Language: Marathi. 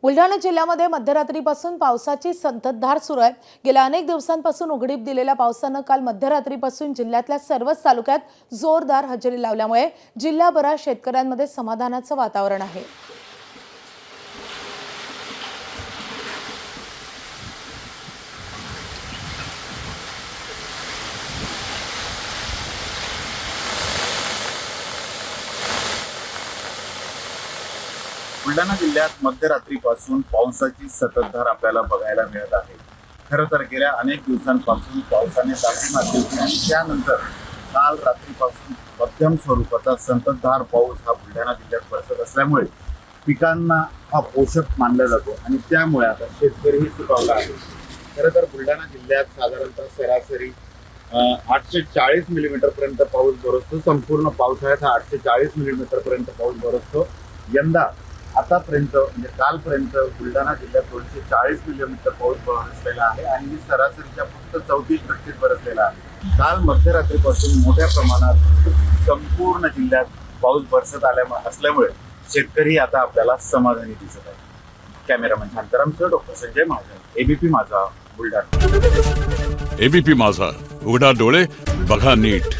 बुलढाणा जिल्ह्यामध्ये मध्यरात्रीपासून पावसाची संततधार सुरू आहे। गेल्या अनेक दिवसांपासून उघडीप दिलेल्या पावसानं काल मध्यरात्रीपासून जिल्ह्यातल्या सर्वच तालुक्यात जोरदार हजेरी लावल्यामुळे जिल्ह्याभरात शेतकऱ्यांमध्ये समाधानाचं वातावरण आहे। बुलढाणा जिल्ह्यात मध्यरात्रीपासून पावसाची संततधार आपल्याला बघायला मिळत आहे। खरं तर गेल्या अनेक दिवसांपासून पावसाने दाटी मारली होती आणि त्यानंतर काल रात्रीपासून मध्यम स्वरूपाचा संततधार पाऊस हा बुलढाणा जिल्ह्यात बरसत असल्यामुळे पिकांना हा पोषक मानला जातो आणि त्यामुळे आता शेतकरीही सुखावला आहे। खरं तर बुलढाणा जिल्ह्यात साधारणतः सरासरी 840 मिलीमीटर पर्यंत पाऊस बरसतो। संपूर्ण पावसाळ्यात हा 840 मिलीमीटर पर्यंत पाऊस बरसतो। यंदा आतापर्यंत म्हणजे कालपर्यंत बुलढाणा जिल्ह्यात 240 मिलीमीटर पाऊस बरसलेला आहे आणि सरासरीच्या फक्त 34% बरसलेला आहे। काल मध्यरात्रीपासून मोठ्या प्रमाणात संपूर्ण जिल्ह्यात पाऊस बरसत असल्यामुळे शेतकरी आता आपल्याला समाधानी दिसत आहे। कॅमेरामन शांतारामसह doctor Sanjay Mahajan, ABP Majha, Buldhana. ABP माझा, उघडा डोळे बघा नीट।